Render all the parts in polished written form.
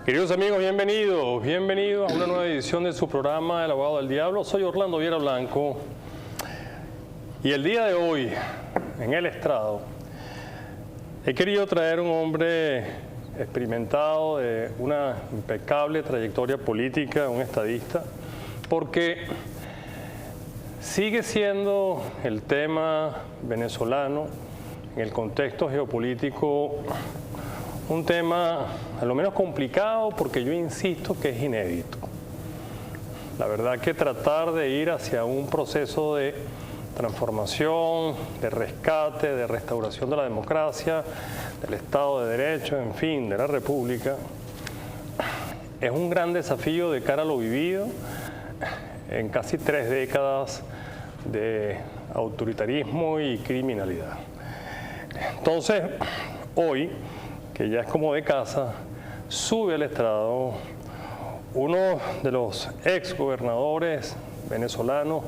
Queridos amigos, bienvenidos a una nueva edición de su programa El Abogado del Diablo. Soy Orlando Viera Blanco y el día de hoy, en el estrado, he querido traer un hombre experimentado de una impecable trayectoria política, un estadista, porque sigue siendo el tema venezolano en el contexto geopolítico un tema a lo menos complicado, porque yo insisto que es inédito. La verdad que tratar de ir hacia un proceso de transformación, de rescate, de restauración de la democracia, del Estado de Derecho, en fin, de la República, es un gran desafío de cara a lo vivido en casi 3 décadas de autoritarismo y criminalidad. Entonces, hoy, que ya es como de casa, sube al estrado uno de los ex gobernadores venezolanos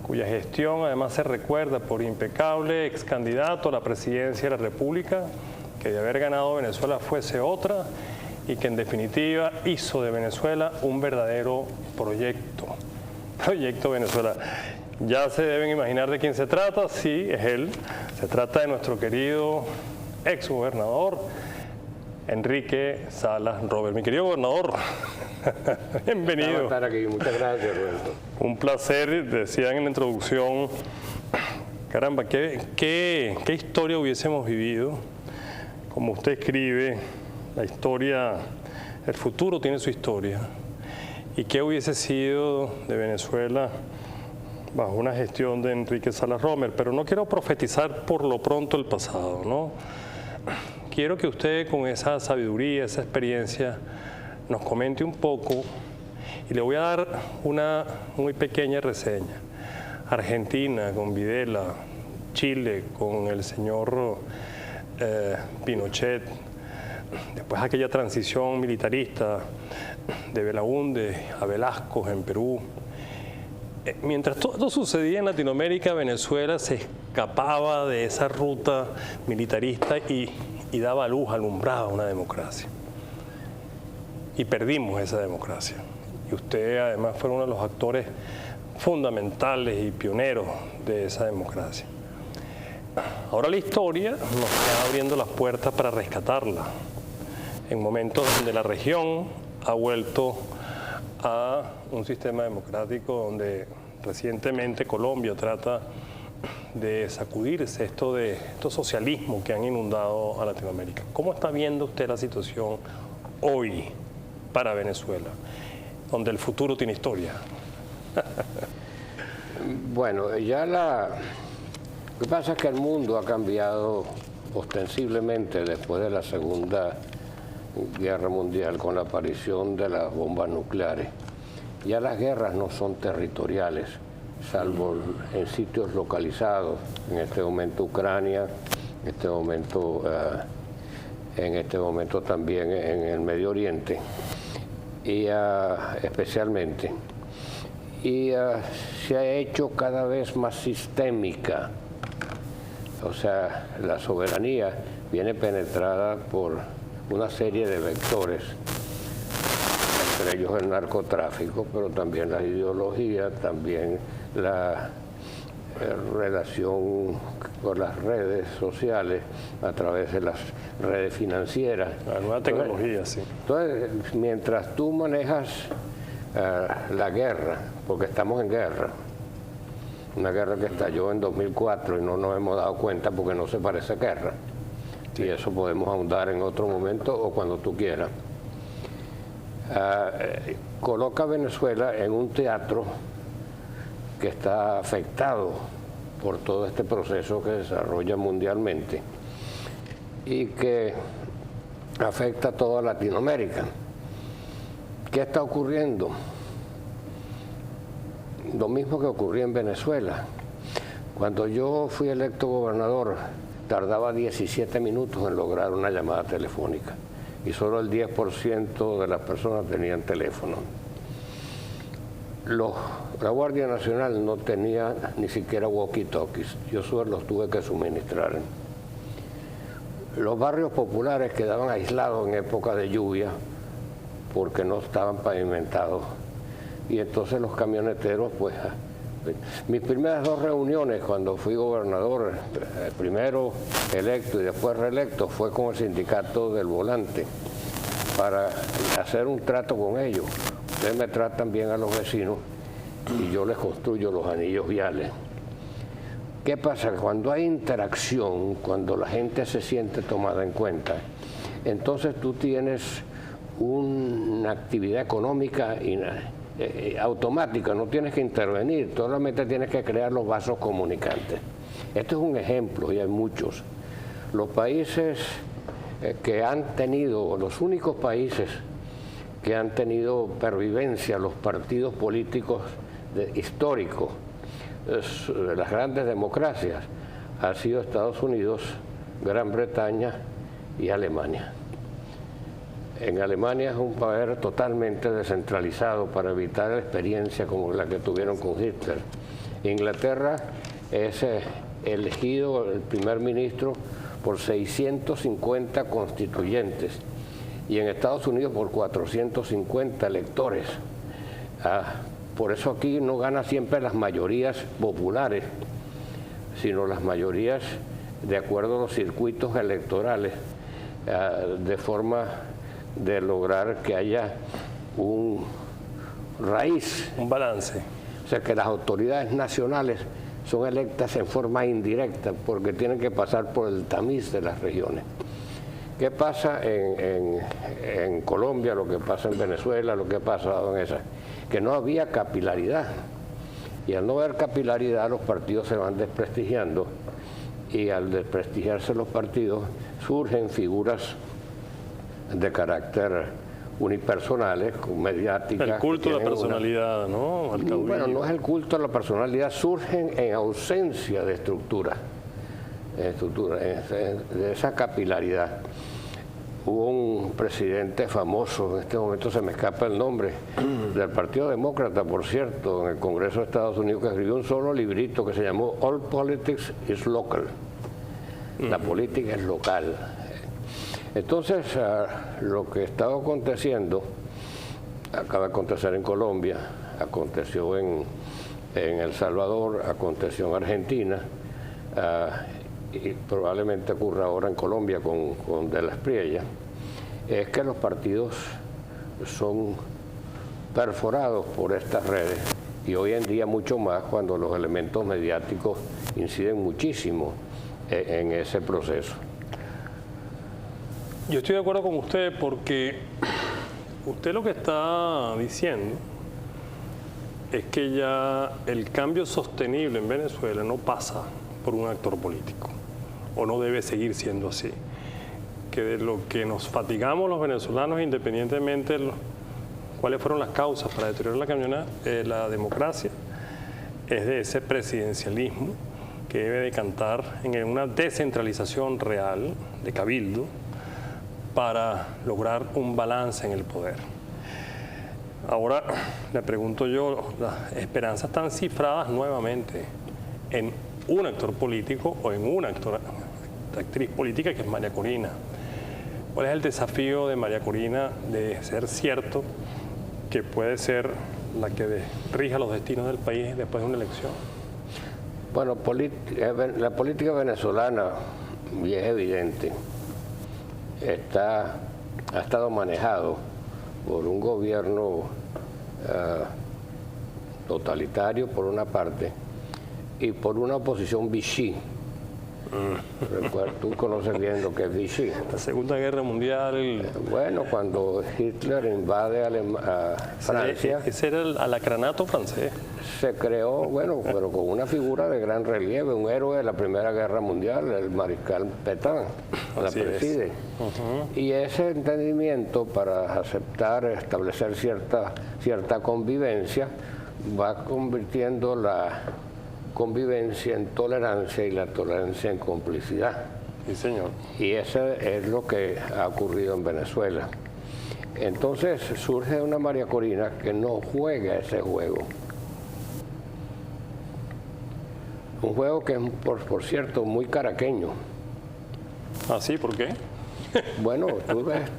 cuya gestión además se recuerda por impecable, ex candidato a la presidencia de la República, que de haber ganado Venezuela fuese otra y que en definitiva hizo de Venezuela un verdadero proyecto Venezuela. Ya se deben imaginar de quién se trata. Sí, es él. Se trata de nuestro querido ex gobernador Enrique Salas Robert. Mi querido gobernador, bienvenido. Estar aquí. Muchas gracias, Roberto. Un placer. Decían en la introducción, caramba, ¿qué historia hubiésemos vivido? Como usted escribe, la historia, el futuro tiene su historia. ¿Y qué hubiese sido de Venezuela bajo una gestión de Enrique Salas Romer? Pero no quiero profetizar por lo pronto el pasado, ¿no? Quiero que usted, con esa sabiduría, esa experiencia, nos comente un poco, y le voy a dar una muy pequeña reseña. Argentina con Videla, Chile con el señor Pinochet, después aquella transición militarista de Belaúnde a Velasco en Perú. Mientras todo sucedía en Latinoamérica, Venezuela se escapaba de esa ruta militarista y daba luz, alumbraba una democracia. Y perdimos esa democracia. Y usted además fue uno de los actores fundamentales y pioneros de esa democracia. Ahora la historia nos está abriendo las puertas para rescatarla, en momentos donde la región ha vuelto a un sistema democrático donde recientemente Colombia trata de sacudirse estos socialismos que han inundado a Latinoamérica. ¿Cómo está viendo usted la situación hoy para Venezuela, donde el futuro tiene historia? Bueno, lo que pasa es que el mundo ha cambiado ostensiblemente después de la Segunda Guerra Mundial, con la aparición de las bombas nucleares. Ya las guerras no son territoriales, salvo en sitios localizados, en este momento Ucrania, en este momento también en el Medio Oriente, y especialmente. Y se ha hecho cada vez más sistémica, o sea, la soberanía viene penetrada por una serie de vectores, entre ellos el narcotráfico, pero también la ideología, también la relación con las redes sociales a través de las redes financieras. La nueva tecnología, sí. Entonces, mientras tú manejas la guerra, porque estamos en guerra, una guerra que estalló en 2004 y no nos hemos dado cuenta porque no se parece a guerra. Sí. Y eso podemos ahondar en otro momento o cuando tú quieras. Coloca a Venezuela en un teatro que está afectado por todo este proceso que desarrolla mundialmente y que afecta a toda Latinoamérica. ¿Qué está ocurriendo? Lo mismo que ocurría en Venezuela. Cuando yo fui electo gobernador, tardaba 17 minutos en lograr una llamada telefónica y solo el 10% de las personas tenían teléfono. La Guardia Nacional no tenía ni siquiera walkie-talkies, yo solo los tuve que suministrar. Los barrios populares quedaban aislados en época de lluvia porque no estaban pavimentados. Y entonces los camioneteros, pues, mis primeras 2 reuniones cuando fui gobernador, primero electo y después reelecto, fue con el sindicato del volante para hacer un trato con ellos. Ustedes me tratan bien a los vecinos y yo les construyo los anillos viales. ¿Qué pasa? Cuando hay interacción, cuando la gente se siente tomada en cuenta, entonces tú tienes una actividad económica automática, no tienes que intervenir, solamente tienes que crear los vasos comunicantes. Este es un ejemplo y hay muchos. Los países que han tenido, los únicos países que han tenido pervivencia, los partidos políticos históricos de las grandes democracias, ha sido Estados Unidos, Gran Bretaña y Alemania. En Alemania es un poder totalmente descentralizado para evitar la experiencia como la que tuvieron con Hitler. Inglaterra es elegido el primer ministro por 650 constituyentes y en Estados Unidos por 450 electores. Por eso aquí no gana siempre las mayorías populares, sino las mayorías de acuerdo a los circuitos electorales, de forma de lograr que haya un raíz. Un balance. O sea, que las autoridades nacionales son electas en forma indirecta porque tienen que pasar por el tamiz de las regiones. ¿Qué pasa en Colombia, lo que pasa en Venezuela, lo que ha pasado en esa? Que no había capilaridad. Y al no haber capilaridad, los partidos se van desprestigiando. Y al desprestigiarse los partidos, surgen figuras de carácter unipersonales, mediáticas. El culto de la personalidad, ¿no? Bueno, no es el culto de la personalidad, surgen en ausencia de estructura, de esa capilaridad. Hubo un presidente famoso, en este momento se me escapa el nombre, del Partido Demócrata, por cierto, en el Congreso de Estados Unidos, que escribió un solo librito que se llamó All Politics is Local. La política es local. Entonces, lo que estaba aconteciendo, acaba de acontecer en Colombia, aconteció en El Salvador, aconteció en Argentina, y probablemente ocurra ahora en Colombia con De la Espriella, es que los partidos son perforados por estas redes y hoy en día mucho más cuando los elementos mediáticos inciden muchísimo en ese proceso. Yo estoy de acuerdo con usted porque usted lo que está diciendo es que ya el cambio sostenible en Venezuela no pasa por un actor político, o no debe seguir siendo así. Que de lo que nos fatigamos los venezolanos, independientemente de cuáles fueron las causas para deteriorar la democracia, es de ese presidencialismo que debe decantar en una descentralización real de cabildo para lograr un balance en el poder. Ahora le pregunto yo, las esperanzas están cifradas nuevamente en un actor político o en una actriz política que es María Corina. ¿Cuál es el desafío de María Corina de ser cierto que puede ser la que rija los destinos del país después de una elección? Bueno, la política venezolana, y es evidente, ha estado manejado por un gobierno totalitario por una parte y por una oposición Vichy. Tú conoces bien lo que es Vichy. La Segunda Guerra Mundial. Bueno, cuando Hitler invade a Francia. Ese era el alacranato francés. Se creó, bueno, pero con una figura de gran relieve, un héroe de la Primera Guerra Mundial, el mariscal Pétain, la preside. Y ese entendimiento para aceptar, establecer cierta convivencia, va convirtiendo la convivencia en tolerancia y la tolerancia en complicidad. Sí, señor. Y eso es lo que ha ocurrido en Venezuela. Entonces surge una María Corina que no juega ese juego. Un juego que es, por cierto, muy caraqueño. ¿Ah, sí? ¿Por qué? Bueno,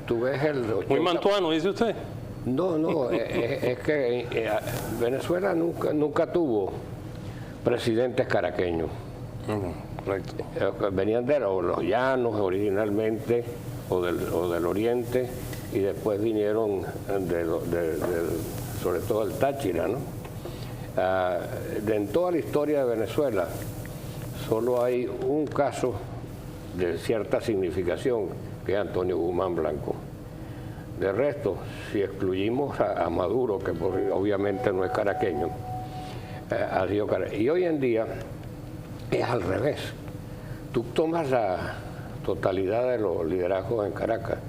tú ves el... 80... Muy mantuano, dice usted. No, es que Venezuela nunca tuvo presidentes caraqueños. Correcto. Venían de los llanos originalmente, o del oriente, y después vinieron sobre todo el Táchira, ¿no? En toda la historia de Venezuela solo hay un caso de cierta significación, que es Antonio Guzmán Blanco. De resto, si excluimos a Maduro, que obviamente no es caraqueño, ha sido caraqueño. Y hoy en día es al revés. Tú tomas la totalidad de los liderazgos en Caracas,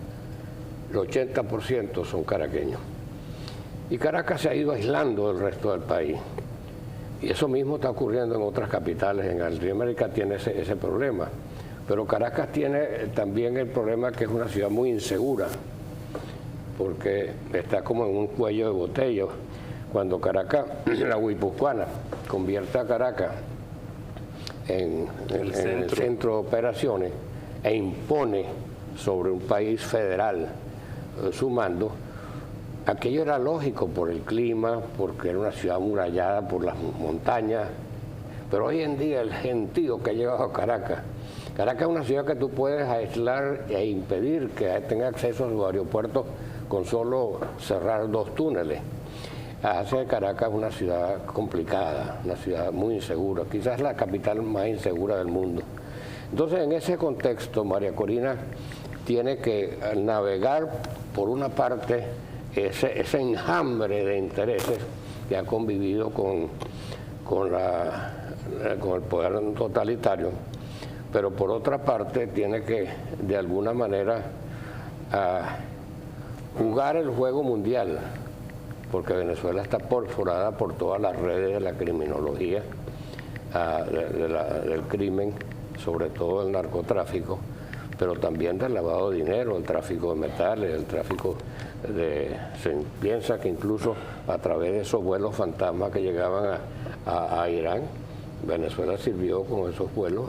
el 80% son caraqueños. Y Caracas se ha ido aislando del resto del país. Y eso mismo está ocurriendo en otras capitales. En Latinoamérica tiene ese problema. Pero Caracas tiene también el problema que es una ciudad muy insegura, porque está como en un cuello de botella. Cuando Caracas, la guipuzcoana, convierte a Caracas en el centro de operaciones e impone sobre un país federal su mando, aquello era lógico por el clima, porque era una ciudad amurallada por las montañas, pero hoy en día el gentío que ha llegado a Caracas es una ciudad que tú puedes aislar e impedir que tenga acceso a su aeropuerto con solo cerrar 2 túneles. Hace de Caracas una ciudad complicada, una ciudad muy insegura, quizás la capital más insegura del mundo. Entonces, en ese contexto, María Corina tiene que navegar, por una parte, ese enjambre de intereses que ha convivido con el poder totalitario, pero por otra parte tiene que, de alguna manera, jugar el juego mundial, porque Venezuela está perforada por todas las redes de la criminología, del crimen, sobre todo el narcotráfico, pero también del lavado de dinero, el tráfico de metales, el tráfico se piensa que incluso a través de esos vuelos fantasmas que llegaban a Irán, Venezuela sirvió con esos vuelos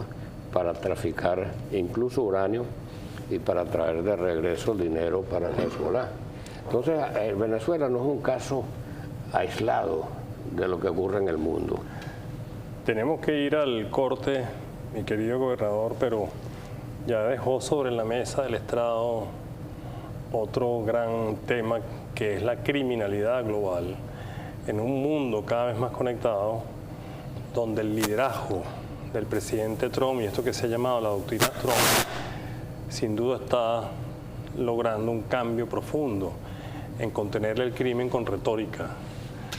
para traficar incluso uranio y para traer de regreso el dinero para el Hezbollah. Entonces, Venezuela no es un caso aislado de lo que ocurre en el mundo. Tenemos que ir al corte, mi querido gobernador, pero ya dejó sobre la mesa del estrado otro gran tema, que es la criminalidad global, en un mundo cada vez más conectado, donde el liderazgo del presidente Trump y esto que se ha llamado la doctrina Trump, sin duda está logrando un cambio profundo en contener el crimen con retórica,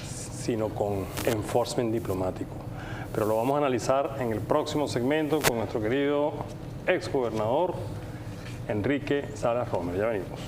sino con enforcement diplomático. Pero lo vamos a analizar en el próximo segmento con nuestro querido exgobernador Enrique Salas Romer. Ya venimos.